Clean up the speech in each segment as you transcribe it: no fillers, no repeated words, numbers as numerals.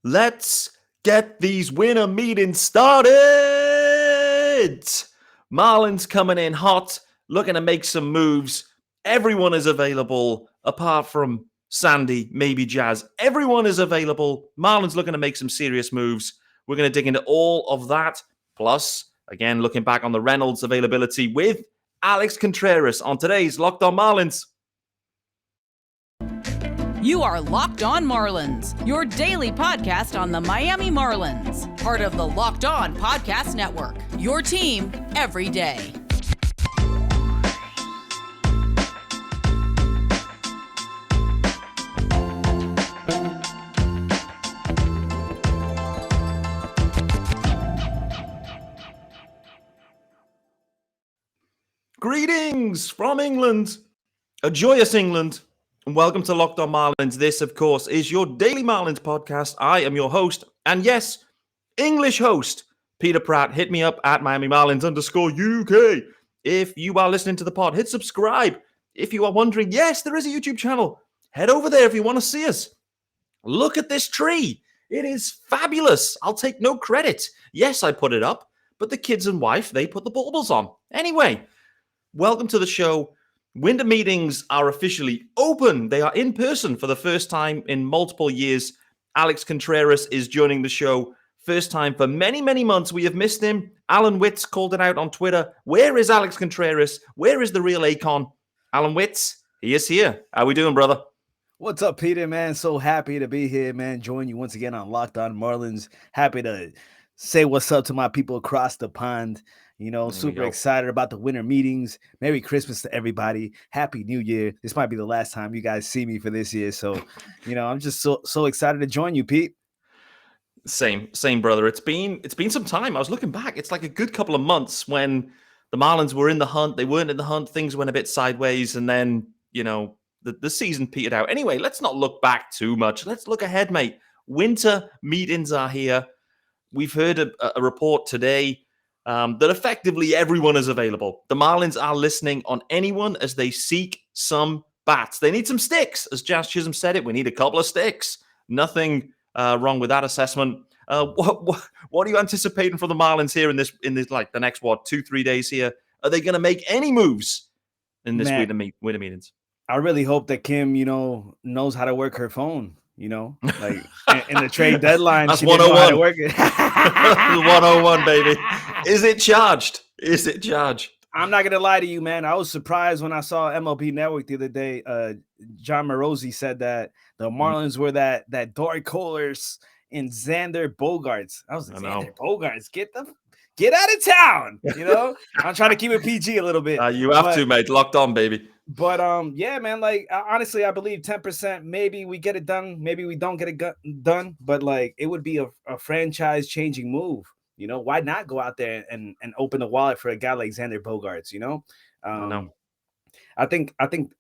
Let's get these winter meetings started. Marlins coming in hot, looking to make some moves. Everyone is available, apart from Sandy, maybe Jazz. Everyone is available. Marlins looking to make some serious moves. We're going to dig into all of that. Plus, again, looking back on the Reynolds availability with Alex Contreras on today's Locked On Marlins. You are Locked On Marlins, your daily podcast on the Miami Marlins. Part of the Locked On Podcast Network, your team every day. Greetings from England, a joyous England. And welcome to Locked On Marlins. This, of course, is your daily Marlins podcast. I am your host, and yes, English host, Peter Pratt. Hit me up at Miami Marlins _UK. If you are listening to the pod, hit subscribe. If you are wondering, yes, there is a YouTube channel. Head over there if you want to see us. Look at this tree. It is fabulous. I'll take no credit. Yes, I put it up, but the kids and wife, they put the baubles on. Anyway, welcome to the show. Winter meetings are officially open. They are in person for the first time in multiple years. Alex Contreras is joining the show. First time for many, many months. We have missed him. Alan Witz called it out on Twitter. Where is Alex Contreras? Where is the real Akon? Alan Witz, he is here. How we doing, brother? What's up, Peter, man? So happy to be here, man. Join you once again on Locked On Marlins. Happy to say what's up to my people across the pond. You know, super excited about the winter meetings. Merry Christmas to everybody. Happy New Year. This might be the last time you guys see me for this year. So, you know, I'm just so excited to join you, Pete. Same, brother. It's been some time. I was looking back. It's like a good couple of months when the Marlins were in the hunt. They weren't in the hunt. Things went a bit sideways. And then, you know, the season petered out. Anyway, let's not look back too much. Let's look ahead, mate. Winter meetings are here. We've heard a report today that effectively everyone is available. The Marlins are listening on anyone as they seek some bats. They need some sticks. As Jazz Chisholm said it, we need a couple of sticks. Nothing wrong with that assessment. What are you anticipating from the Marlins here in this like the next 2-3 days here? Are they going to make any moves in this winter meetings? I really hope that Kim, you know, knows how to work her phone. You know, like in the trade deadline, that's she didn't know how to work it. 101, baby. Is it charged? I'm not gonna lie to you, man. I was surprised when I saw MLB Network the other day. John Morosi said that the Marlins were that dark horse in Xander Bogaerts. I was like, Xander Bogaerts, get out of town. You know, I'm trying to keep it PG a little bit. You have to, mate. Locked on, baby. But yeah, man, like honestly, I believe 10%. Maybe we get it done. Maybe we don't get it done. But like, it would be a franchise-changing move. You know, why not go out there and open the wallet for a guy like Xander Bogaerts? You know, I think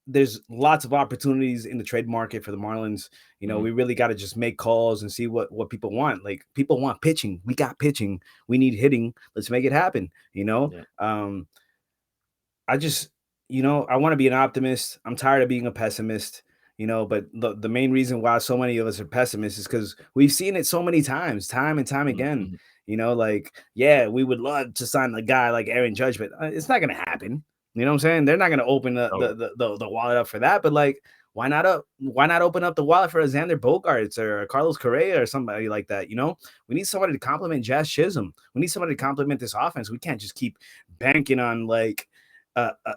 there's lots of opportunities in the trade market for the Marlins. You know, we really got to just make calls and see what people want. Like, people want pitching. We got pitching. We need hitting. Let's make it happen. You know, I just. You know, I want to be an optimist. I'm tired of being a pessimist, you know, but the main reason why so many of us are pessimists is because we've seen it so many times, time and time again. You know, like, yeah, we would love to sign a guy like Aaron Judge, but it's not going to happen. You know what I'm saying? They're not going to open the wallet up for that. But like, why not open up the wallet for a Xander Bogaerts or a Carlos Correa or somebody like that? You know, we need somebody to complement Jazz Chisholm. We need somebody to complement this offense. We can't just keep banking on like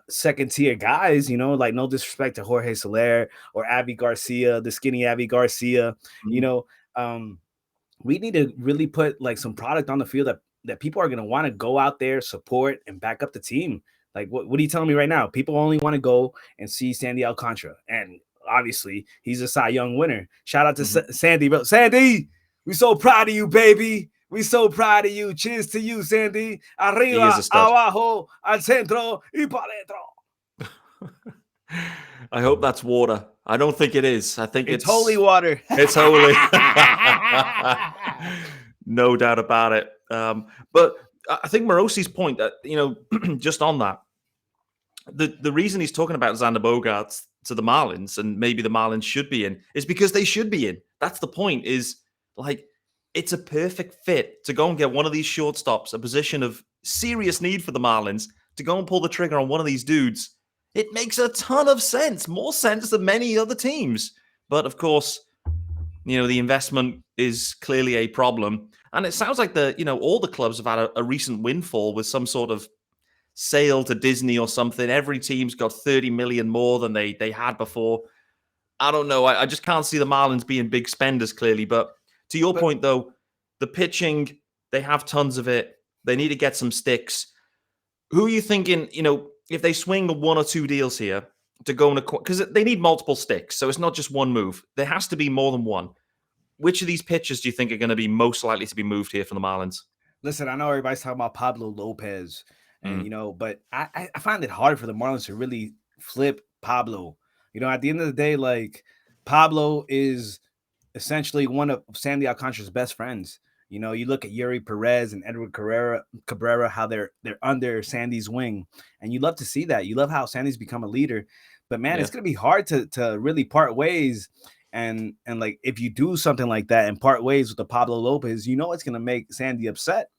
second tier guys, you know, like no disrespect to Jorge Soler or Avi Garcia, the skinny Avi Garcia, you know, we need to really put like some product on the field that people are going to want to go out there, support and back up the team. Like, what are you telling me right now? People only want to go and see Sandy Alcantara. And obviously he's a Cy Young winner. Shout out to Sandy, bro. Sandy, we so proud of you, baby. We so proud of you. Cheers to you, Sandy. Arriba, abajo, al centro, y para dentro. I hope that's water. I don't think it is. I think it's holy water. It's holy. No doubt about it. But I think Morosi's point that, you know, just on that, the reason he's talking about Xander Bogaerts to the Marlins and maybe the Marlins should be in is because they should be in. That's the point, is like it's a perfect fit to go and get one of these shortstops, a position of serious need for the Marlins, to go and pull the trigger on one of these dudes. It makes a ton of sense, more sense than many other teams. But of course, the investment is clearly a problem. And it sounds like all the clubs have had a recent windfall with some sort of sale to Disney or something. Every team's got 30 million more than they had before. I don't know. I just can't see the Marlins being big spenders, clearly. But to your point, though, the pitching, they have tons of it. They need to get some sticks. Who are you thinking, if they swing one or two deals here to go because they need multiple sticks. So it's not just one move. There has to be more than one. Which of these pitchers do you think are going to be most likely to be moved here from the Marlins? Listen, I know everybody's talking about Pablo Lopez, and but I find it hard for the Marlins to really flip Pablo. At the end of the day, like, Pablo is essentially one of Sandy Alcantara's best friends. You look at Yuri Perez and Edward Cabrera, how they're under Sandy's wing, and you love to see that. You love how Sandy's become a leader, but man, it's going to be hard to really part ways. And like, if you do something like that and part ways with the Pablo Lopez, it's going to make Sandy upset.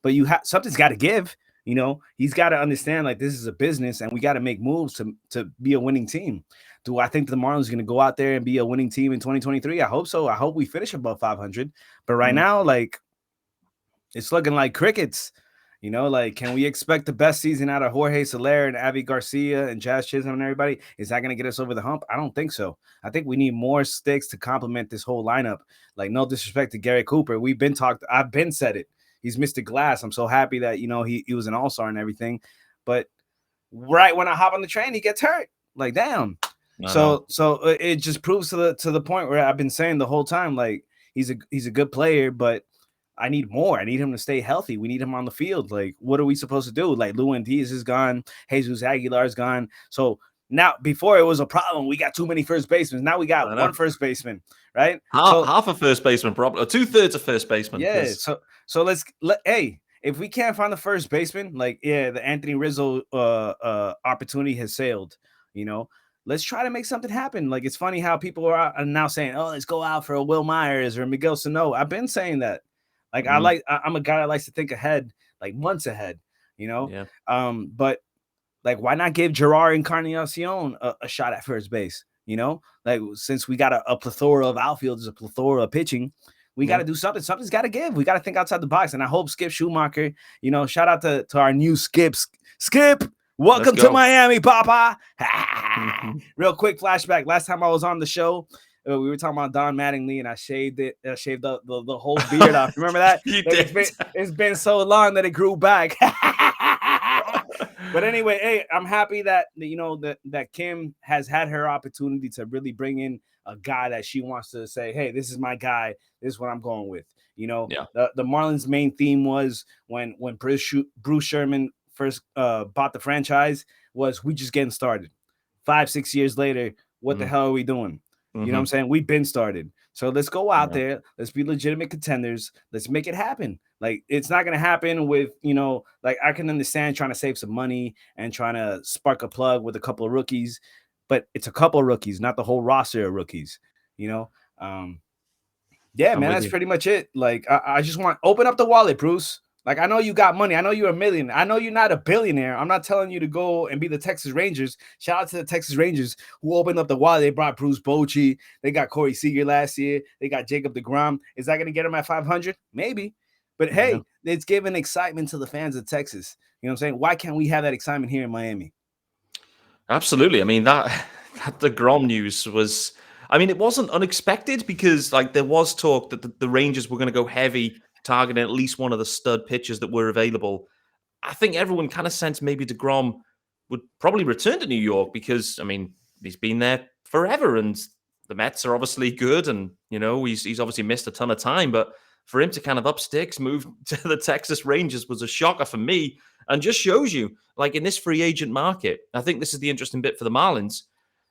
But something's got to give. He's got to understand, like, this is a business, and we got to make moves to be a winning team. Do I think the Marlins are going to go out there and be a winning team in 2023? I hope so. I hope we finish above 500. But right now, like, it's looking like crickets. Like, can we expect the best season out of Jorge Soler and Avi Garcia and Jazz Chisholm and everybody? Is that going to get us over the hump? I don't think so. I think we need more sticks to complement this whole lineup. Like, no disrespect to Gary Cooper. I've been said it. He's Mr. Glass. I'm so happy that, he was an all-star and everything. But right when I hop on the train, he gets hurt. Like, damn. So it just proves to the point where I've been saying the whole time, like, he's a good player, but I need more. I need him to stay healthy. We need him on the field. Like, what are we supposed to do? Like, Lewin Diaz is gone. Jesus Aguilar is gone. So now, before it was a problem, we got too many first basemen. Now we got one first baseman, right? Half a first baseman, probably, or 2/3 of first baseman. Yeah. So hey, if we can't find the first baseman, like, the Anthony Rizzo opportunity has sailed. Let's try to make something happen. Like, it's funny how people are now saying, "Oh, let's go out for a Will Myers or Miguel Sano." I've been saying that. Like, I'm a guy that likes to think ahead, like months ahead. Yeah. But like, why not give Gerard Encarnacion a shot at first base? Like, since we got a plethora of outfielders, a plethora of pitching, we got to do something. Something's got to give. We got to think outside the box. And I hope Skip Schumacher, shout out to our new Skip. Welcome to Miami, Papa. Real quick flashback. Last time I was on the show, we were talking about Don Mattingly, and I shaved it. I shaved the whole beard off. Remember that? It's been so long that it grew back. But anyway, hey, I'm happy that that Kim has had her opportunity to really bring in a guy that she wants to say, hey, this is my guy. This is what I'm going with. The Marlins' main theme was when Bruce Sherman first bought the franchise was, we just getting started. 5-6 years later, what the hell are we doing? You know what I'm saying? We've been started. So let's go out there. Let's be legitimate contenders. Let's make it happen. Like, it's not going to happen with, like, I can understand trying to save some money and trying to spark a plug with a couple of rookies, but it's a couple of rookies, not the whole roster of rookies, Yeah, man, that's pretty much it. Like, I just want open up the wallet, Bruce. Like, I know you got money. I know you're a millionaire. I know you're not a billionaire. I'm not telling you to go and be the Texas Rangers. Shout out to the Texas Rangers who opened up the wallet. They brought Bruce Bochy. They got Corey Seager last year. They got Jacob deGrom. Is that going to get them at 500? Maybe. But hey, it's giving excitement to the fans of Texas. You know what I'm saying? Why can't we have that excitement here in Miami? Absolutely. I mean, that deGrom news was, it wasn't unexpected, because, like, there was talk that the Rangers were going to go heavy, targeting at least one of the stud pitchers that were available. I think everyone kind of sensed maybe deGrom would probably return to New York because, he's been there forever, and the Mets are obviously good, and, he's obviously missed a ton of time, but for him to kind of up sticks, move to the Texas Rangers was a shocker for me, and just shows you, like, in this free agent market, I think this is the interesting bit for the Marlins.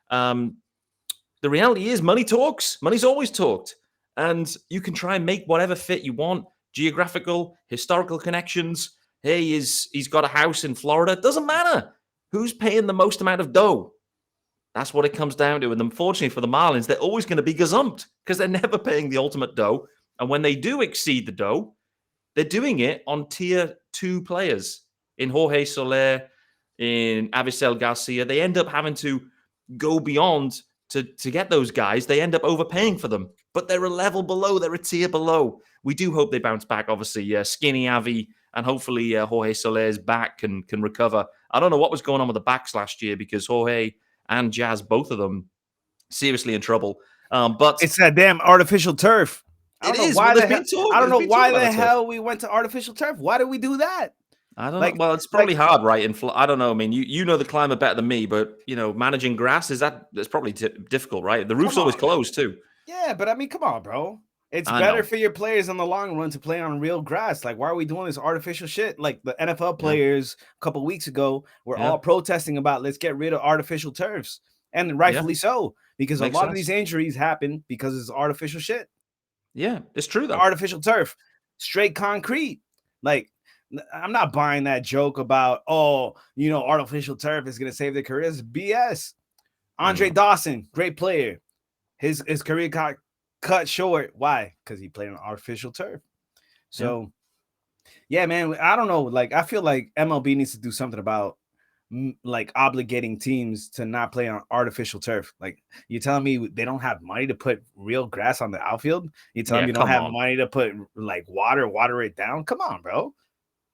The reality is money talks. Money's always talked, and you can try and make whatever fit you want. Geographical, historical connections. Hey, he's got a house in Florida. It doesn't matter. Who's paying the most amount of dough? That's what it comes down to. And unfortunately for the Marlins, they're always going to be gazumped because they're never paying the ultimate dough. And when they do exceed the dough, they're doing it on tier 2 players in Jorge Soler, in Avisel Garcia. They end up having to go beyond to get those guys. They end up overpaying for them, but they're a level below. They're a tier below. We do hope they bounce back, obviously. Skinny Avi and hopefully Jorge Soler's back can recover. I don't know what was going on with the backs last year because Jorge and Jazz, both of them, seriously in trouble. But it's that damn artificial turf. I don't know why the hell we went to artificial turf. Why did we do that? I don't know. Well, it's probably hard, right? I don't know. I mean, you know the climate better than me, but managing grass that's probably difficult, right? The roof's always closed too. Yeah, but I mean, come on, bro. It's better for your players in the long run to play on real grass. Like, why are we doing this artificial shit? Like the NFL players a couple weeks ago were all protesting about let's get rid of artificial turfs, and rightfully so, because a lot of these injuries happen because it's artificial shit. Yeah, it's true though. Artificial turf, straight concrete. Like, I'm not buying that joke about artificial turf is gonna save their careers. BS. Andre Dawson, great player. His career got cut short. Why? Because he played on artificial turf. So, yeah, man. I don't know. Like, I feel like MLB needs to do something about like obligating teams to not play on artificial turf. Like, you telling me they don't have money to put real grass on the outfield? You telling me you don't have money to put like water it down? Come on, bro.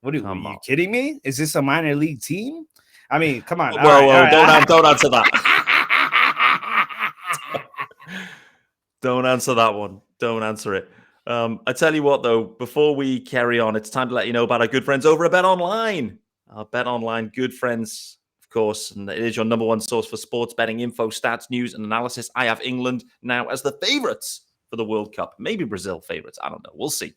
Are you kidding me? Is this a minor league team? I mean, come on. Don't answer that. Don't answer that one. Don't answer it. I tell you what, though, before we carry on, it's time to let you know about our good friends over at Bet Online. Our Bet Online good friends, of course, and it is your number one source for sports betting info, stats, news, and analysis. I have England now as the favorites for the World Cup. Maybe Brazil favorites. I don't know. We'll see.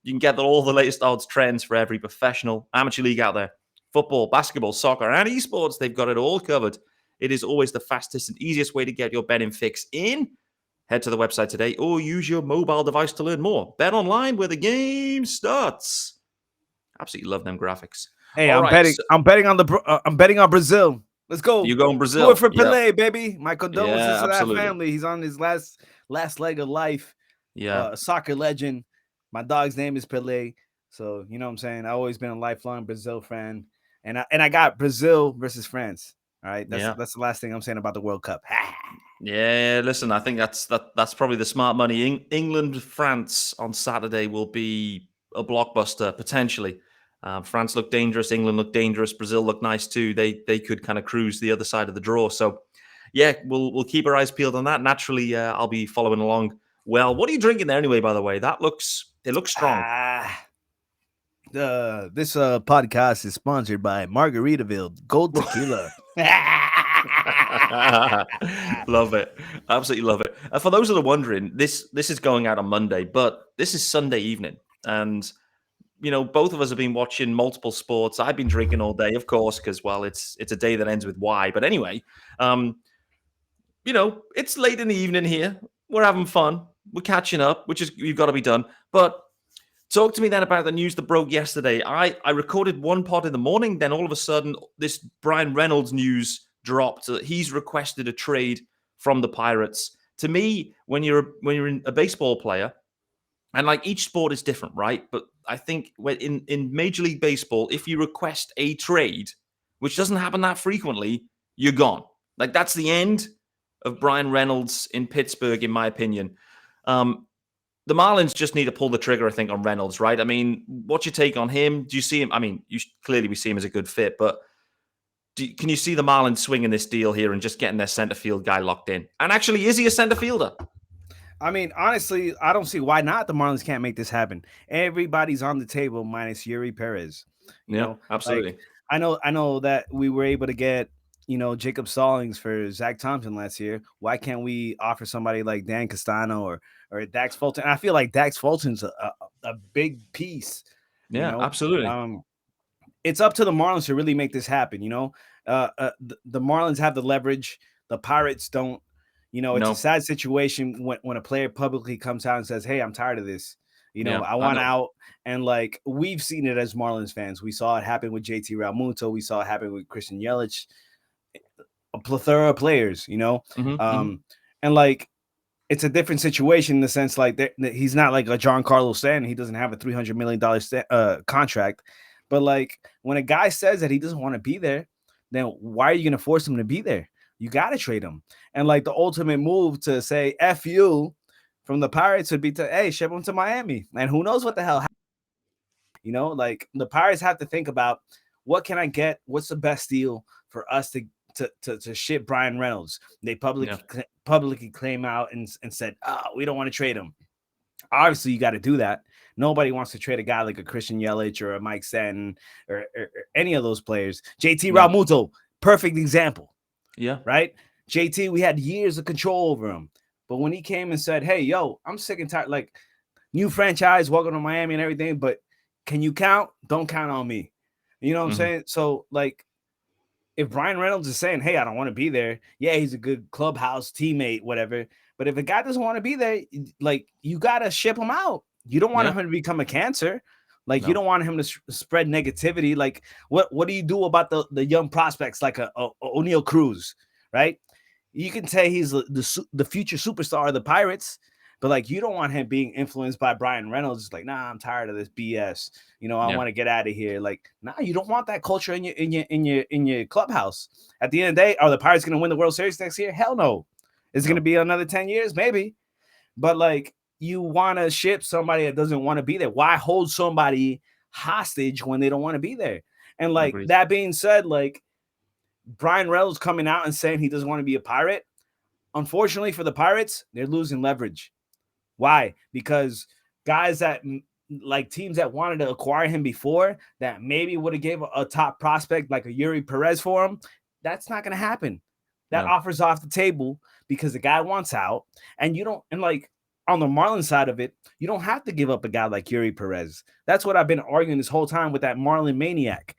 You can get all the latest odds, trends for every professional amateur league out there. Football, basketball, soccer, and esports, they've got it all covered. It is always the fastest and easiest way to get your betting fix in. Head to the website today or use your mobile device to learn more. Bet online where the game starts. Absolutely love them graphics. Hey, I'm betting on Brazil. Let's go. You going Brazil? Do it for Pelé, baby. My condolences to that family. He's on his last leg of life. Yeah, a soccer legend. My dog's name is Pelé, so you know what I'm saying. I've always been a lifelong Brazil fan, and I got Brazil versus France. All right, that's the last thing I'm saying about the World Cup. Yeah, listen, I think that's probably the smart money. England France on Saturday will be a blockbuster potentially. France looked dangerous, England looked dangerous, Brazil looked nice too. They could kind of cruise the other side of the draw. So yeah, we'll keep our eyes peeled on that. Naturally, I'll be following along. Well, what are you drinking there anyway? By the way, it looks strong. This podcast is sponsored by Margaritaville Gold Tequila. Love it. Absolutely love it. For those that are wondering, this is going out on Monday, but this is Sunday evening. And, both of us have been watching multiple sports. I've been drinking all day, of course, because, well, it's a day that ends with Y. But anyway, it's late in the evening here. We're having fun. We're catching up, which is you've got to be done. But talk to me then about the news that broke yesterday. I recorded one pod in the morning. Then all of a sudden, this Bryan Reynolds news dropped. He's requested a trade from the Pirates. To me, when you're a baseball player, and like each sport is different, right? But I think in Major League Baseball, if you request a trade, which doesn't happen that frequently, you're gone. Like that's the end of Bryan Reynolds in Pittsburgh, in my opinion. The Marlins just need to pull the trigger, I think, on Reynolds, right? I mean, what's your take on him? Do you see him? I mean, clearly we see him as a good fit, but can you see the Marlins swinging this deal here and just getting their center field guy locked in? And actually, is he a center fielder? I mean, honestly, I don't see why not. The Marlins can't make this happen. Everybody's on the table minus Yuri Perez. You know, absolutely. Like, I know that we were able to get, Jacob Stallings for Zach Thompson last year. Why can't we offer somebody like Dan Castano or Dax Fulton? I feel like Dax Fulton's a big piece. Yeah, absolutely. It's up to the Marlins to really make this happen. The Marlins have the leverage. The Pirates don't. It's a sad situation when a player publicly comes out and says, "Hey, I'm tired of this. I want out." And like we've seen it as Marlins fans. We saw it happen with JT Realmuto. We saw it happen with Christian Yelich. A plethora of players, and like it's a different situation in the sense like he's not like a Giancarlo Stanton. He doesn't have a $300 million contract. But like when a guy says that he doesn't want to be there, then why are you going to force him to be there? You got to trade him. And like the ultimate move to say F you from the Pirates would be to, hey, ship him to Miami. And who knows what the hell happens. You know, like the Pirates have to think about what can I get? What's the best deal for us to ship Bryan Reynolds? They publicly came out and said, we don't want to trade him. Obviously, you got to do that. Nobody wants to trade a guy like a Christian Yelich or a Mike Stanton or any of those players. JT Realmuto, perfect example. Yeah. Right? JT, we had years of control over him. But when he came and said, hey, yo, I'm sick and tired, like new franchise, welcome to Miami and everything, but can you count? Don't count on me. You know what I'm saying? So, like, if Bryan Reynolds is saying, hey, I don't want to be there, yeah, he's a good clubhouse teammate, whatever. But if a guy doesn't want to be there, like, you got to ship him out. You don't want him to become a cancer. Like, you don't want him to spread negativity. Like, what do you do about the young prospects like a O'Neal Cruz, right? You can say he's the future superstar of the Pirates, but like you don't want him being influenced by Bryan Reynolds. It's like, nah, I'm tired of this BS. You know, I want to get out of here. Like, nah, you don't want that culture in your clubhouse. At the end of the day, are the Pirates going to win the World Series next year? Hell no. Is it going to be another 10 years? Maybe. But like, you want to ship somebody that doesn't want to be there. Why hold somebody hostage when they don't want to be there? And like that being said, like Bryan Reynolds coming out and saying he doesn't want to be a Pirate. Unfortunately for the Pirates, they're losing leverage. Why? Because guys that like teams that wanted to acquire him before that maybe would have gave a top prospect like a Yuri Perez for him. That's not going to happen. That offer's off the table because the guy wants out, and you don't. And like on the Marlins side of it, you don't have to give up a guy like Yuri Perez. That's what I've been arguing this whole time with that Marlin maniac.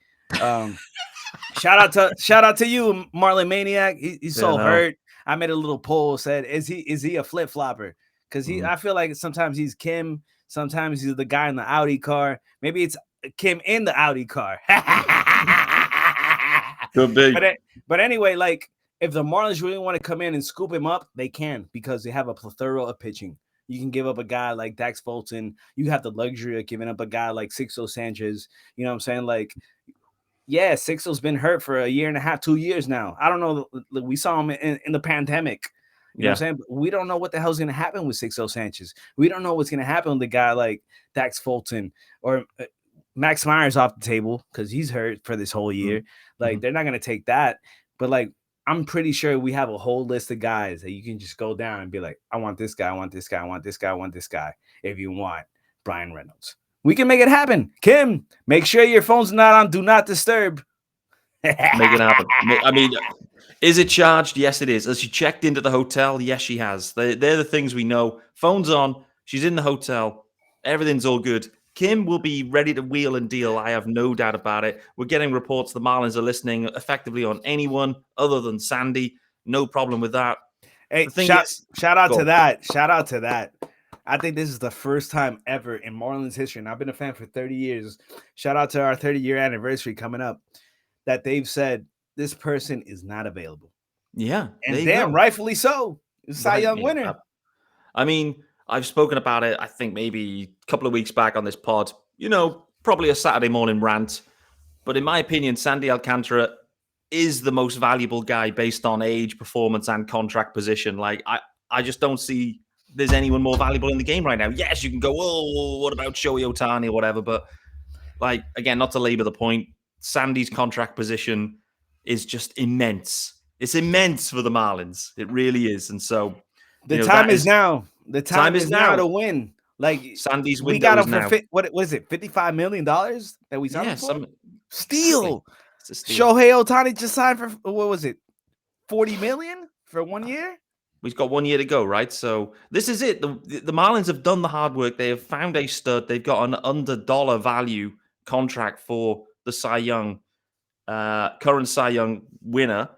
Shout out to you, Marlin maniac. He's so hurt. I made a little poll, said, is he a flip flopper? Because I feel like sometimes he's Kim, sometimes he's the guy in the Audi car. Maybe it's Kim in the Audi car. Could be. But anyway, like if the Marlins really want to come in and scoop him up, they can because they have a plethora of pitching. You can give up a guy like Dax Fulton. You have the luxury of giving up a guy like Sixto Sanchez. You know what I'm saying? Like, yeah, Sixto's been hurt for a year and a half, 2 years now. I don't know. We saw him in the pandemic. You know what I'm saying? But we don't know what the hell's going to happen with Sixto Sanchez. We don't know what's going to happen with a guy like Dax Fulton or Max Meyer's off the table because he's hurt for this whole year. Like, they're not going to take that. But, like, I'm pretty sure we have a whole list of guys that you can just go down and be like, I want this guy, I want this guy, I want this guy, I want this guy. If you want Bryan Reynolds, we can make it happen. Kim, make sure your phone's not on Do Not Disturb. Make it happen. I mean, is it charged? Yes, it is. Has she checked into the hotel? Yes, she has. They're the things we know. Phone's on. She's in the hotel. Everything's all good. Kim will be ready to wheel and deal. I have no doubt about it. We're getting reports the Marlins are listening effectively on anyone other than Sandy. No problem with that. Hey, shout out to that. Shout out to that. I think this is the first time ever in Marlins history, and I've been a fan for 30 years. Shout out to our 30-year anniversary coming up, that they've said this person is not available. Yeah. And damn, rightfully so. Cy Young winner. I mean, I've spoken about it, I think maybe a couple of weeks back on this pod, you know, probably a Saturday morning rant. But in my opinion, Sandy Alcantara is the most valuable guy based on age, performance, and contract position. Like, I just don't see there's anyone more valuable in the game right now. Yes, you can go, oh, what about Shohei Ohtani or whatever? But, like, again, not to labor the point, Sandy's contract position is just immense. It's immense for the Marlins. It really is. And so the time is now. The time is now to win. Like Sandy's window we got him now. For what was it? $55 million that we signed for? Steal. Steal. Shohei Ohtani just signed for what was it? $40 million for 1 year? We've got 1 year to go, right? So this is it. The Marlins have done the hard work. They have found a stud. They've got an under dollar value contract for the Cy Young, current Cy Young winner.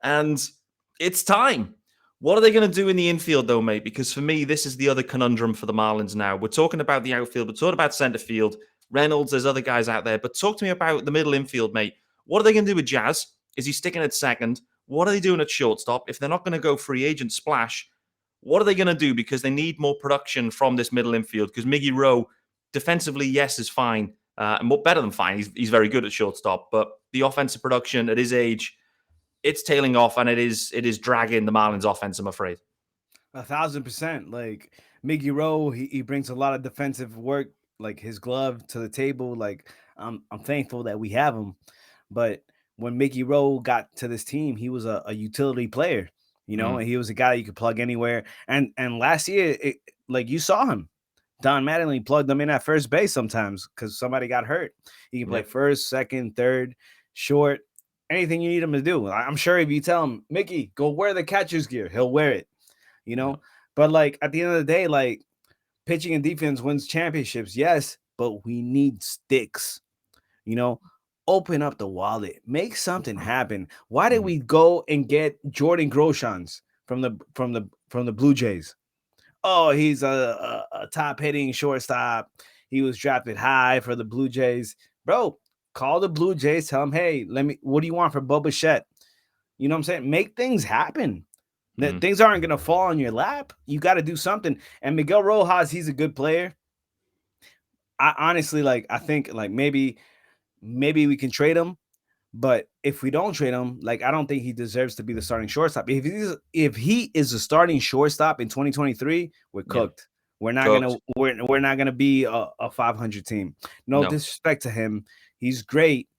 And it's time. What are they going to do in the infield, though, mate? Because for me, this is the other conundrum for the Marlins now. We're talking about the outfield. We're talking about center field. Reynolds, there's other guys out there. But talk to me about the middle infield, mate. What are they going to do with Jazz? Is he sticking at second? What are they doing at shortstop? If they're not going to go free agent splash, What are they going to do? Because they need more production from this middle infield. Because Miggy Rowe, defensively, yes, is fine. And more better than fine. He's very good at shortstop. But the offensive production at his age, it's tailing off, and it is dragging the Marlins offense, I'm afraid. 1,000%. Like Miggy Rowe, he brings a lot of defensive work, like his glove to the table. Like I'm thankful that we have him. But when Miggy Rowe got to this team, he was a utility player, and he was a guy you could plug anywhere. And last year, like you saw him. Don Mattingly plugged him in at first base sometimes because somebody got hurt. He can play first, second, third, short, anything you need him to do. I'm sure if you tell him, Mickey, go wear the catcher's gear, he'll wear it, But like at the end of the day, like pitching and defense wins championships, yes, but we need sticks, Open up the wallet, make something happen. Why did we go and get Jordan Groshans from the Blue Jays? Oh, he's a top hitting shortstop. He was drafted high for the Blue Jays. Bro, call the Blue Jays. Tell them, hey, what do you want for Bo Bichette? You know what I'm saying? Make things happen. Things aren't going to fall on your lap. You got to do something. And Miguel Rojas, he's a good player. I honestly, I think maybe we can trade him. But if we don't trade him, I don't think he deserves to be the starting shortstop. If he is the starting shortstop in 2023, we're cooked. We're not gonna be a 500 team. No disrespect to him. He's great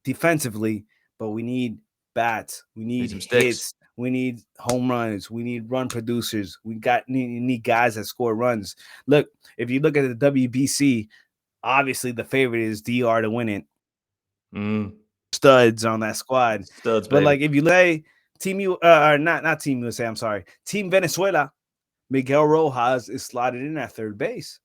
defensively, but we need bats. We need hits. We need home runs. We need run producers. We need guys that score runs. Look, if you look at the WBC, obviously the favorite is DR to win it. Studs on that squad. But baby. If you lay Team not Team USA, I'm sorry, Team Venezuela, Miguel Rojas is slotted in at third base.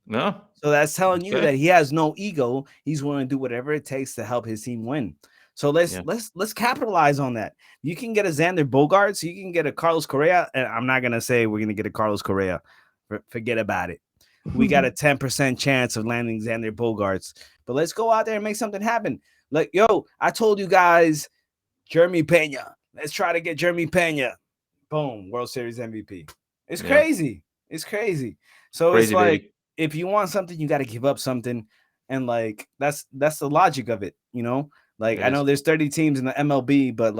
No. So that's telling you that he has no ego. He's willing to do whatever it takes to help his team win. So let's capitalize on that. You can get a Xander Bogaerts, you can get a Carlos Correa, and I'm not gonna say we're gonna get a Carlos Correa. Forget about it. We got a 10% chance of landing Xander Bogaerts. But let's go out there and make something happen. I told you guys, Jeremy Pena. Let's try to get Jeremy Pena. Boom, World Series MVP. It's crazy. It's crazy. So crazy, it's baby. If you want something, you got to give up something. And that's the logic of it, I know there's 30 teams in the MLB, but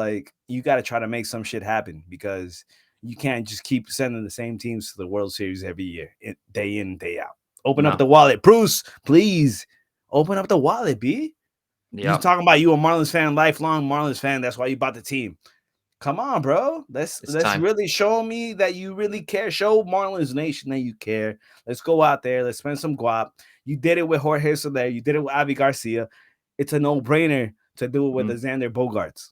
you got to try to make some shit happen because you can't just keep sending the same teams to the World Series every year, day in, day out. Open up the wallet. Bruce, please open up the wallet, B. Yep. You're talking about you a Marlins fan, lifelong Marlins fan. That's why you bought the team. Come on, bro. Let's really show me that you really care. Show Marlins Nation that you care. Let's go out there. Let's spend some guap. You did it with Jorge Soler. You did it with Avi Garcia. It's a no-brainer to do it with the Xander Bogaerts.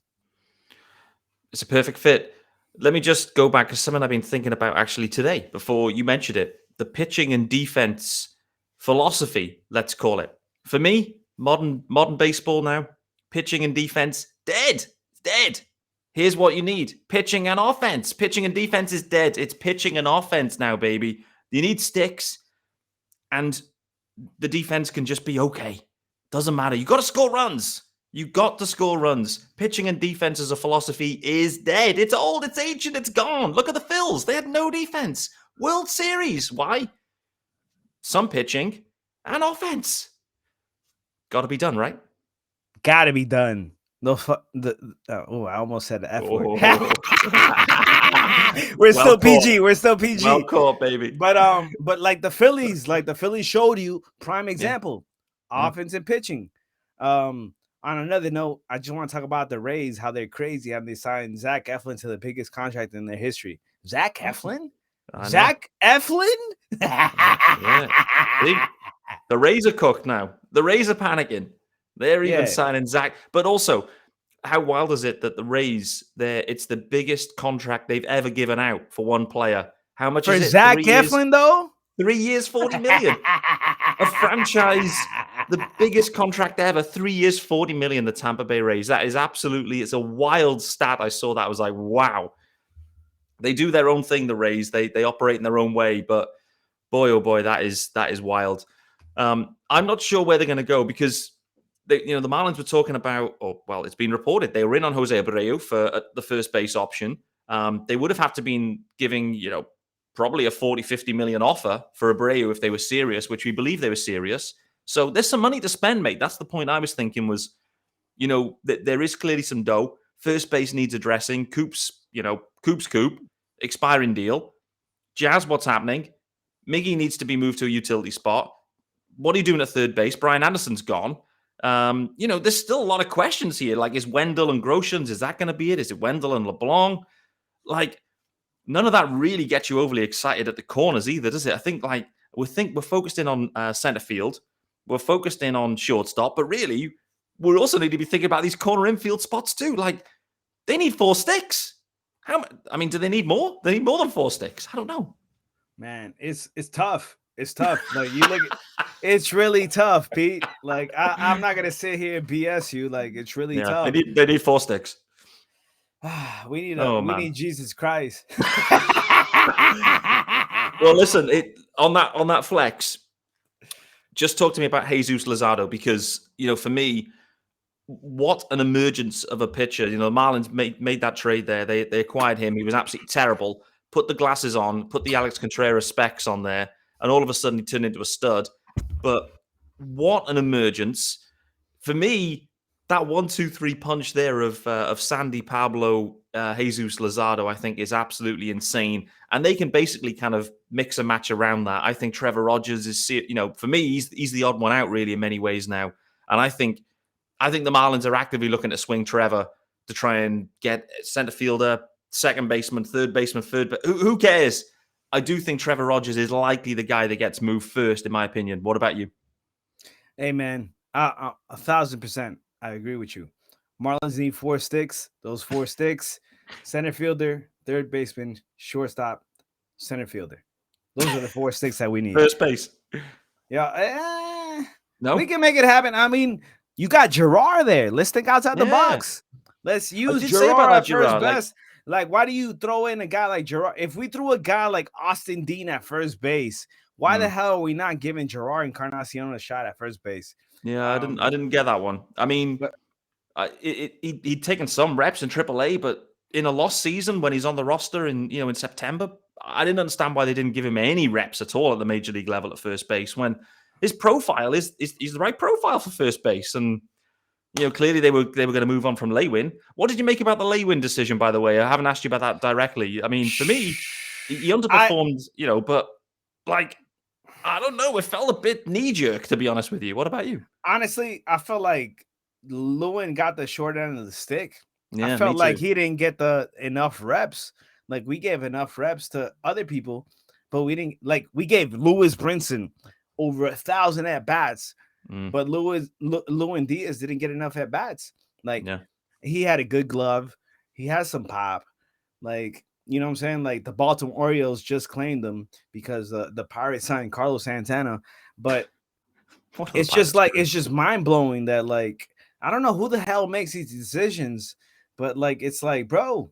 It's a perfect fit. Let me just go back to something I've been thinking about actually today before you mentioned it. The pitching and defense philosophy, let's call it. For me, modern baseball now, pitching and defense, dead. It's dead. Here's what you need. Pitching and offense. Pitching and defense is dead. It's pitching and offense now, baby. You need sticks, and the defense can just be okay. Doesn't matter. You got to score runs. You got to score runs. Pitching and defense as a philosophy is dead. It's old. It's ancient. It's gone. Look at the Phils. They had no defense. World Series. Why? Some pitching and offense. Got to be done, right? Got to be done. I almost said the F word. We're still PG. We're still PG. Well caught, baby. But the Phillies showed you prime example, offense and pitching. On another note, I just want to talk about the Rays, how they're crazy, how they signed Zach Eflin to the biggest contract in their history. Zach Eflin? Zach Eflin? The Rays are cooked now. The Rays are panicking. They're even signing Zach. But also, how wild is it that the Rays, it's the biggest contract they've ever given out for one player. How much is it? For Zach Eflin, though? 3 years, $40 million. A franchise, the biggest contract ever. 3 years, $40 million, the Tampa Bay Rays. That is absolutely, it's a wild stat. I saw that. I was like, wow. They do their own thing, the Rays. They operate in their own way. But boy, oh boy, that is wild. I'm not sure where they're going to go because the Marlins were talking about, it's been reported they were in on Jose Abreu for the first base option. They would have had to been giving, probably a 40, 50 million offer for Abreu if they were serious, which we believe they were serious. So there's some money to spend, mate. That's the point I was thinking was, there is clearly some dough. First base needs addressing. Coop's Coop, expiring deal. Jazz, what's happening? Miggy needs to be moved to a utility spot. What are you doing at third base? Brian Anderson's gone. There's still a lot of questions here. Like, is Wendell and Groshans, is that going to be it? Is it Wendell and LeBlanc? Like, none of that really gets you overly excited at the corners either, does it? I think, we're focused in on center field. We're focused in on shortstop. But really, we also need to be thinking about these corner infield spots too. Like, they need 4 sticks. Do they need more? They need more than 4 sticks. I don't know. Man, it's tough. It's tough. Like, you look at, it's really tough, Pete. Like, I'm not gonna sit here and BS you. Like, it's really tough. They need 4 sticks. we need Jesus Christ. Well, listen, on that flex, just talk to me about Jesus Luzardo, because for me, what an emergence of a pitcher. The Marlins made that trade there. They acquired him. He was absolutely terrible. Put the glasses on, put the Alex Contreras specs on there, and all of a sudden he turned into a stud. But what an emergence. For me, that 1-2-3 punch there of Sandy, Pablo, Jesus Luzardo, I think is absolutely insane. And they can basically kind of mix and match around that. I think Trevor Rogers is, for me, he's the odd one out really in many ways now. And I think the Marlins are actively looking to swing Trevor to try and get center fielder, second baseman, third baseman, who cares? I do think Trevor Rogers is likely the guy that gets moved first, in my opinion. What about you? Hey, man, 1,000%. I agree with you. Marlins need 4 sticks. Those 4 sticks: center fielder, third baseman, shortstop, center fielder. Those are the 4 sticks that we need. First base. Yeah. No, we can make it happen. I mean, you got Gerard there. Let's think outside the box. Let's use Gerard at first base. Like, why do you throw in a guy like Gerard? If we threw a guy like Austin Dean at first base, why the hell are we not giving Gerard Encarnacion a shot at first base? Yeah, I didn't get that one. I mean, he'd taken some reps in AAA, but in a lost season when he's on the roster in September, I didn't understand why they didn't give him any reps at all at the major league level at first base when his profile is the right profile for first base. And clearly they were going to move on from Lewin. What did you make about the Lewin decision, by the way? I haven't asked you about that directly. I mean, for me, he underperformed, but like, I don't know. It felt a bit knee-jerk, to be honest with you. What about you? Honestly, I felt like Lewin got the short end of the stick. Yeah, I felt like he didn't get enough reps. Like, we gave enough reps to other people, but we didn't. Like, we gave Lewis Brinson over 1,000 at-bats, but Lewin Diaz didn't get enough at-bats. Like, he had a good glove. He has some pop. Like, you know what I'm saying? Like, the Baltimore Orioles just claimed him because the Pirates signed Carlos Santana. But it's just mind-blowing that, like, I don't know who the hell makes these decisions, but, like, it's like, bro,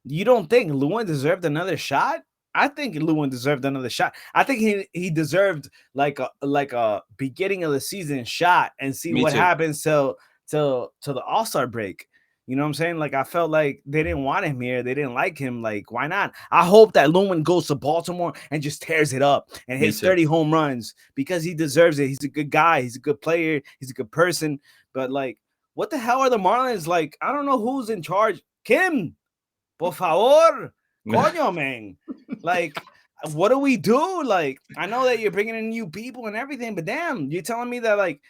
you don't think Lewin deserved another shot? I think Lewin deserved another shot. I think he deserved like a beginning of the season shot and see what happens till the All-Star break. You know what I'm saying? Like, I felt like they didn't want him here. They didn't like him. Like, why not? I hope that Lewin goes to Baltimore and just tears it up and hits 30 home runs because he deserves it. He's a good guy. He's a good player. He's a good person. But, like, what the hell are the Marlins? Like, I don't know who's in charge. Kim, por favor. Coño, man. Like, what do we do? Like, I know that you're bringing in new people and everything, but damn, you're telling me that, like,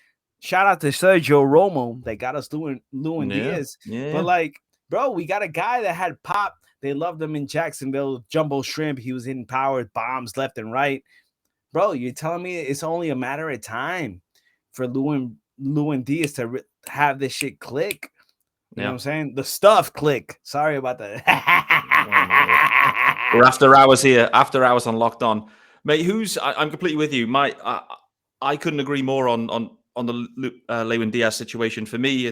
shout out to Sergio Romo that got us doing Lewin Diaz. Yeah. But, like, bro, we got a guy that had pop. They loved him in Jacksonville. Jumbo Shrimp. He was hitting power bombs left and right. Bro, you're telling me it's only a matter of time for Lewin Diaz to have this shit click. You know what I'm saying? The stuff click. Sorry about that. We're after hours here. After hours on Locked On. Mate, I'm completely with you. I couldn't agree more on the Lewin Diaz situation. For me,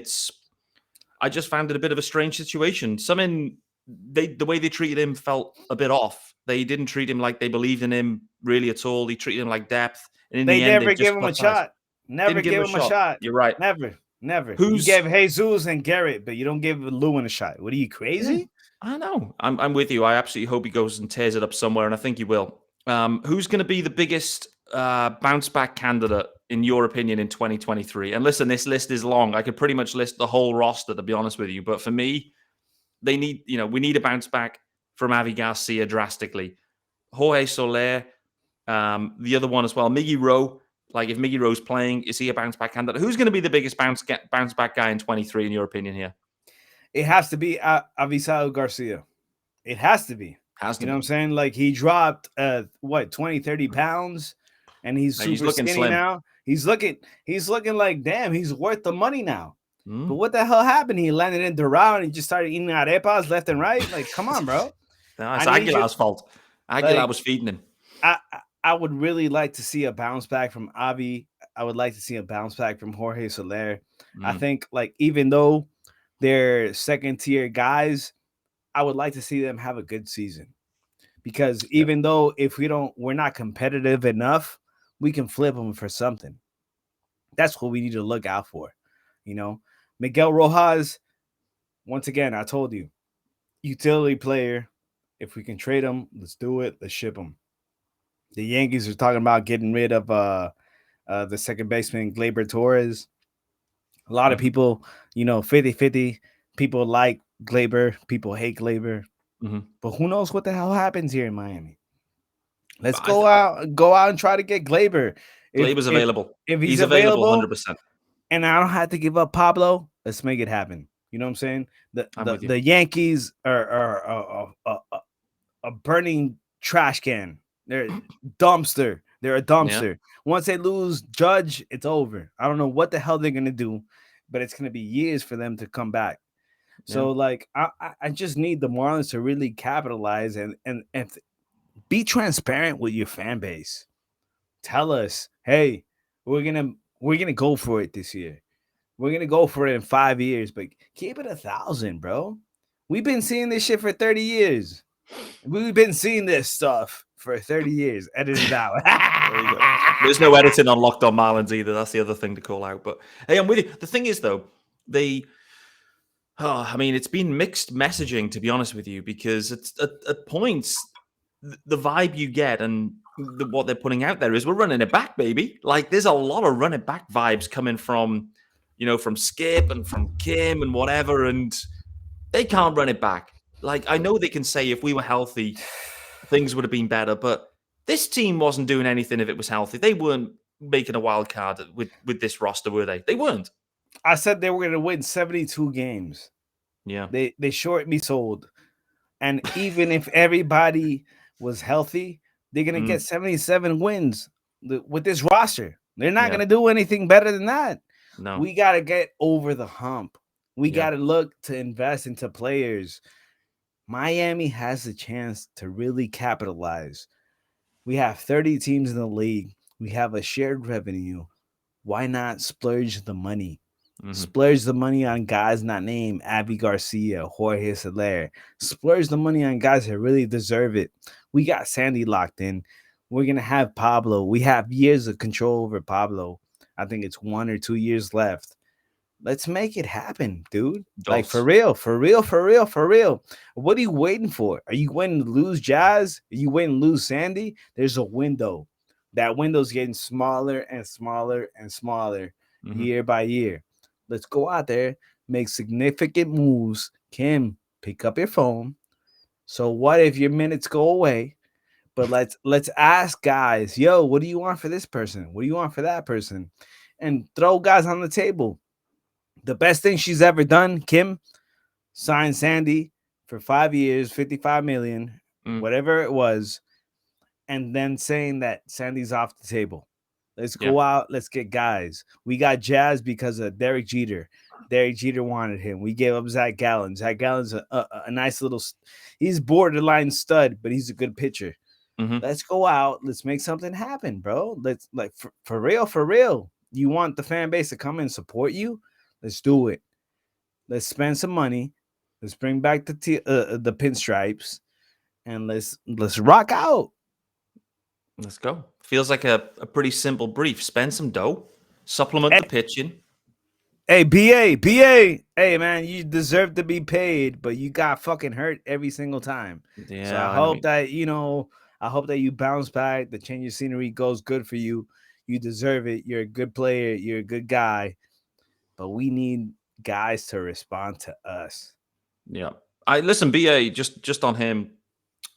I just found it a bit of a strange situation. The way they treated him felt a bit off. They didn't treat him like they believed in him really at all. They treated him like depth. And in the end, never gave him a shot. Never gave him a shot. You're right. Never. You gave Jesus and Garrett, but you don't give Lewin a shot. What are you, crazy? I know. I'm with you. I absolutely hope he goes and tears it up somewhere, and I think he will. Who's going to be the biggest bounce back candidate in your opinion in 2023? And listen, this list is long. I could pretty much list the whole roster, to be honest with you. But for me, we need a bounce back from Avi Garcia drastically. Jorge Soler, the other one as well, Miggy Rowe. Like if Miggy Rowe's playing, is he a bounce back candidate? Who's going to be the biggest bounce back guy in 23 in your opinion here? It has to be Avisado Garcia. It has to be. Has to You know be. what I'm saying? Like he dropped 20, 30 pounds and he's super looking skinny slim. now. He's looking like, damn, he's worth the money now. Mm. But what the hell happened? He landed in Doral and he just started eating arepas left and right. Like, come on, bro. No, it's Aguilar's fault. Aguilar was feeding him. I would really like to see a bounce back from Avi. I would like to see a bounce back from Jorge Soler. I think like even though they're second tier guys, I would like to see them have a good season. Because even though if we're not competitive enough, we can flip them for something. That's what we need to look out for. You know, Miguel Rojas, once again, I told you, utility player. If we can trade him, let's do it. Let's ship him. The Yankees are talking about getting rid of the second baseman, Gleyber Torres. A lot of people, 50-50. People like Gleyber. People hate Gleyber. Mm-hmm. But who knows what the hell happens here in Miami? Let's go out and try to get Gleyber. Gleyber's available. If he's available, 100%. And I don't have to give up Pablo, let's make it happen. You know what I'm saying? The Yankees are a burning trash can. They're dumpster. They're a dumpster. Yeah. Once they lose Judge, it's over. I don't know what the hell they're gonna do, but it's gonna be years for them to come back. So like I just need the Marlins to really capitalize and be transparent with your fan base. Tell us, hey, we're gonna go for it this year. We're gonna go for it in 5 years, but keep it 1,000, bro. We've been seeing this shit for 30 years. We've been seeing this stuff for 30 years. Edit it out. There you go. There's no editing on Locked On Marlins either. That's the other thing to call out. But hey, I'm with you. The thing is, though, it's been mixed messaging, to be honest with you, because it's at points the vibe you get and what they're putting out there is we're running it back, baby. Like there's a lot of run it back vibes coming from, from Skip and from Kim and whatever, and they can't run it back. Like I know they can say if we were healthy, things would have been better, but this team wasn't doing anything if it was healthy. They weren't making a wild card with this roster, were they? They weren't. I said they were going to win 72 games. Yeah. They short me sold. And even if everybody was healthy, they're going to get 77 wins with this roster. They're not going to do anything better than that. No. We got to get over the hump. We got to look to invest into players. Miami has the chance to really capitalize. We have 30 teams in the league. We have a shared revenue. Why not splurge the money? Mm-hmm. Splurge the money on guys not named Avi Garcia, Jorge Soler. Splurge the money on guys that really deserve it. We got Sandy locked in. We're going to have Pablo. We have years of control over Pablo. I think it's 1 or 2 years left. Let's make it happen, dude. Like, for real. What are you waiting for? Are you waiting to lose Jazz? Are you waiting to lose Sandy? There's a window. That window's getting smaller and smaller and smaller year by year. Let's go out there, make significant moves. Kim, pick up your phone. So what if your minutes go away? But let's ask guys, yo, what do you want for this person? What do you want for that person? And throw guys on the table. The best thing she's ever done, Kim, signed Sandy for 5 years, $55 million, whatever it was, and then saying that Sandy's off the table. Let's go out. Let's get guys. We got Jazz because of Derek Jeter. Derek Jeter wanted him. We gave up Zach Gallen. Zach Gallen's a nice little – he's borderline stud, but he's a good pitcher. Mm-hmm. Let's go out. Let's make something happen, bro. Let's for real. You want the fan base to come and support you? Let's do it. Let's spend some money. Let's bring back the pinstripes, and let's rock out. Let's go. Feels like a pretty simple brief. Spend some dough, supplement the pitching, Hey, BA. Hey, man, you deserve to be paid, but you got fucking hurt every single time. So Yeah, I I know. hope that, I hope that you bounce back. The change of scenery goes good for you. You deserve it. You're a good player. You're a good guy. But we need guys to respond to us. Yeah. I listen, BA, just on him.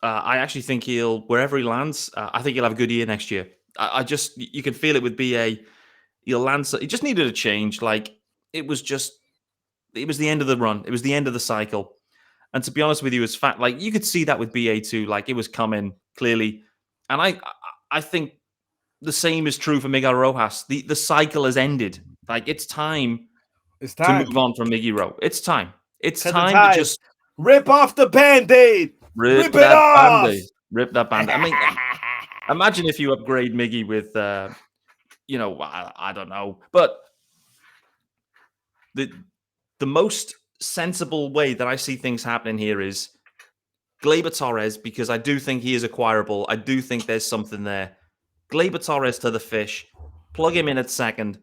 I actually think he'll wherever he lands. I think he'll have a good year next year. I just you can feel it with BA. He'll land. He just needed a change. Like it was the end of the run. It was the end of the cycle. And to be honest with you, it's fact. Like you could see that with BA too. Like it was coming clearly. And I think the same is true for Miguel Rojas. The cycle has ended. Like it's time It's to time. move on from Miggy Rowe. It's time. It's Cut the time to ties. just Rip off the Band-Aid. rip Rip it that off. band-aid. Rip that band. I mean, imagine if you upgrade Miggy with, I don't know, but the most sensible way that I see things happening here is Gleyber Torres, because I do think he is acquirable. I do think there's something there. Gleyber Torres to the fish, plug him in at second,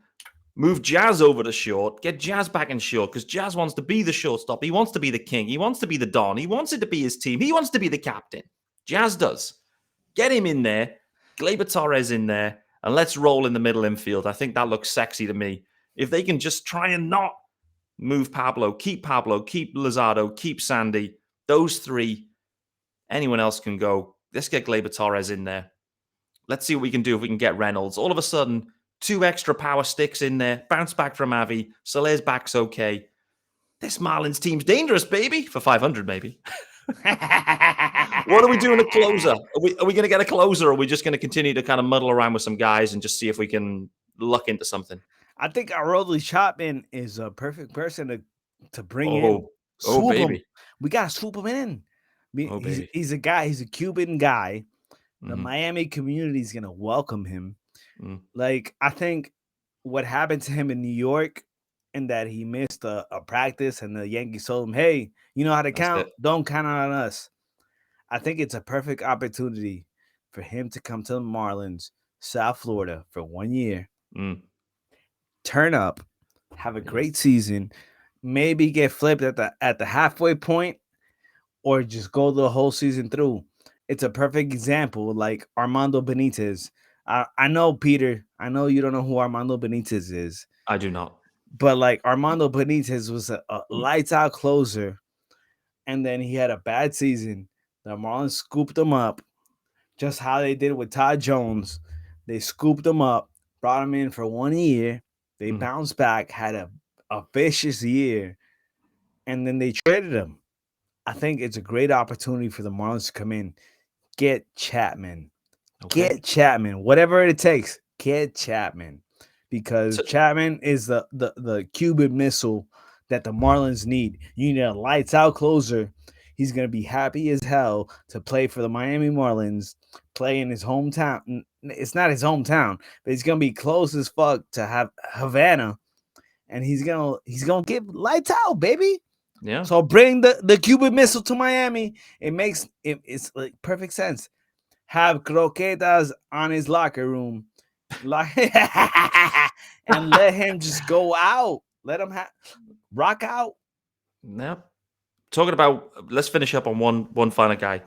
move Jazz over to short, get Jazz back in short, because Jazz wants to be the shortstop. He wants to be the king. He wants to be the Don. He wants it to be his team. He wants to be the captain. Jazz does. Get him in there, Gleyber Torres in there, and let's roll in the middle infield. I think that looks sexy to me. If they can just try and not move Pablo, keep Luzardo, keep Sandy, those three, anyone else can go. Let's get Gleyber Torres in there. Let's see what we can do if we can get Reynolds. All of a sudden, 2 extra power sticks in there, bounce back from Avi, Soler's back's okay. This Marlins team's dangerous, baby, for 500 maybe. What are we doing a closer? Are we going to get a closer, or are we just going to continue to kind of muddle around with some guys and just see if we can luck into something? I think Aroldis Chapman is a perfect person to bring in. Oh, Swoop him. baby. We got to swoop him in. Oh, baby. He's a guy. He's a Cuban guy. The Mhm. Miami community is going to welcome him. Mm. Like, I think what happened to him in New York and that he missed a practice and the Yankees told him, hey, you know how to That's count? it. Don't count on us. I think it's a perfect opportunity for him to come to the Marlins, South Florida, for 1 year, turn up, have a great season, maybe get flipped at the halfway point, or just go the whole season through. It's a perfect example, like Armando Benitez. I know, Peter, I know you don't know who Armando Benitez is, I do not. but like Armando Benitez was a lights out closer, and then he had a bad season. The Marlins scooped him up, just how they did with Todd Jones. They scooped him up, brought him in for 1 year. They bounced back, had a vicious year, and then they traded him. I think it's a great opportunity for the Marlins to come in, get Chapman. Okay. Get Chapman, whatever it takes. Get Chapman, because Chapman is the Cuban missile that the Marlins need. You need a lights out closer. He's gonna be happy as hell to play for the Miami Marlins, play in his hometown. It's not his hometown, but he's gonna be close as fuck to have Havana, and he's gonna give lights out, baby. Yeah. So bring the Cuban missile to Miami. It's like perfect sense. Have croquetas on his locker room, and let him just go out. Let him rock out. Yeah. Talking about, let's finish up on one final guy.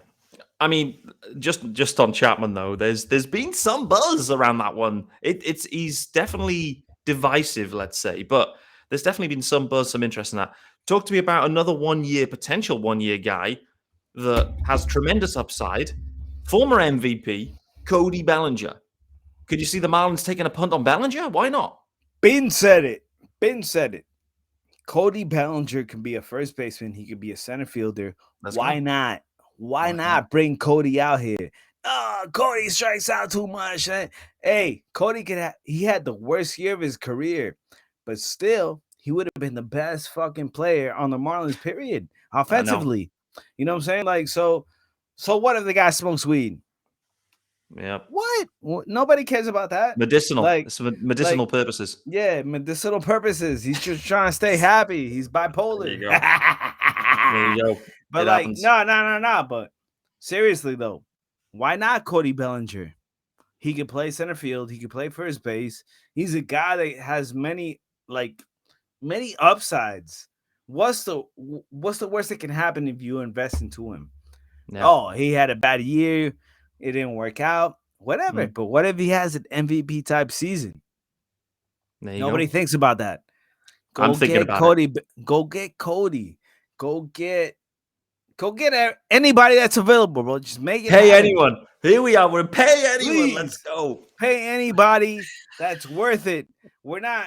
I mean, just on Chapman though, there's been some buzz around that one. He's definitely divisive, let's say, but there's definitely been some buzz, some interest in that. Talk to me about another potential 1 year guy that has tremendous upside. Former MVP Cody Bellinger. Could you see the Marlins taking a punt on Bellinger? Why not? Ben said it. Cody Bellinger can be a first baseman. He could be a center fielder. Why not? Why not bring Cody out here? Oh, Cody strikes out too much. Hey, Cody he had the worst year of his career, but still, he would have been the best fucking player on the Marlins, period. Offensively. You know what I'm saying? Like, so what if the guy smokes weed? Yeah. What? Nobody cares about that. Medicinal. Like, it's for medicinal purposes. Yeah, medicinal purposes. He's just trying to stay happy. He's bipolar. There you go. There you go. But it like, happens. no. But seriously though, why not Cody Bellinger? He could play center field. He could play first base. He's a guy that has many many upsides. What's the worst that can happen if you invest into him? Yeah. Oh, he had a bad year. It didn't work out. Whatever. But what if he has an MVP type season? Nobody thinks about that. I'm thinking about Cody. Go get Cody. Go get anybody that's available, bro. Just make it Pay happen. anyone. Here we are. We're pay anyone. Please. Let's go. Pay anybody that's worth it. We're not.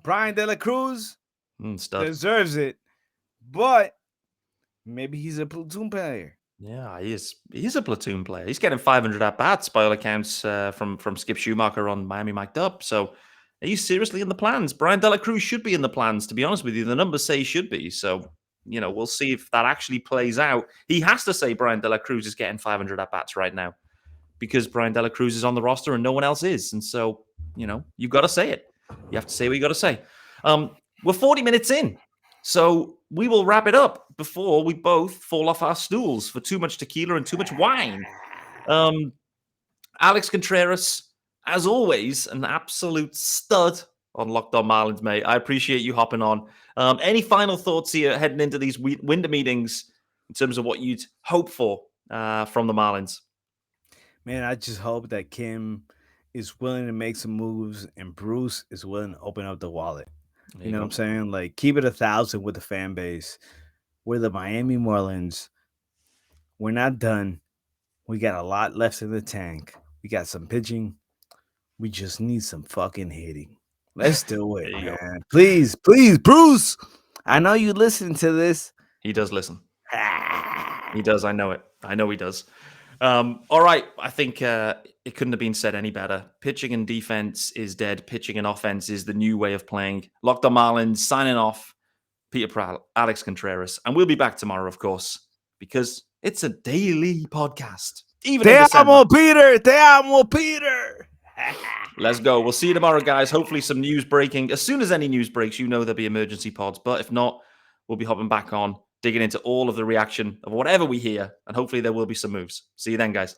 Bryan De La Cruz deserves it, but maybe he's a platoon player. Yeah, he is. He's a platoon player. He's getting 500 at bats by all accounts from Skip Schumacher on Miami Mic'd Up. So he's seriously in the plans. Bryan De La Cruz should be in the plans. To be honest with you, the numbers say he should be. So we'll see if that actually plays out. He has to say Bryan De La Cruz is getting 500 at bats right now because Bryan De La Cruz is on the roster and no one else is. And so you've got to say it. You have to say what you got to say. We're 40 minutes in. So we will wrap it up before we both fall off our stools for too much tequila and too much wine. Alex Contreras, as always, an absolute stud on Locked On Marlins, mate. I appreciate you hopping on. Any final thoughts here heading into these winter meetings in terms of what you'd hope for from the Marlins? Man, I just hope that Kim is willing to make some moves and Bruce is willing to open up the wallet. You know what I'm saying? Like, keep it 1,000 with the fan base. We're the Miami Marlins. We're not done. We got a lot left in the tank. We got some pitching. We just need some fucking hitting. Let's do it, man. Please, Bruce. I know you listen to this. He does listen. He does. I know it. I know he does. All right. I think it couldn't have been said any better. Pitching and defense is dead. Pitching and offense is the new way of playing. Locked On Marlins signing off. Peter Pratt, Alex Contreras. And we'll be back tomorrow, of course, because it's a daily podcast. Even in December. Te amo, Peter. Let's go. We'll see you tomorrow, guys. Hopefully some news breaking. As soon as any news breaks, there'll be emergency pods. But if not, we'll be hopping back on, digging into all of the reaction of whatever we hear. And hopefully there will be some moves. See you then, guys.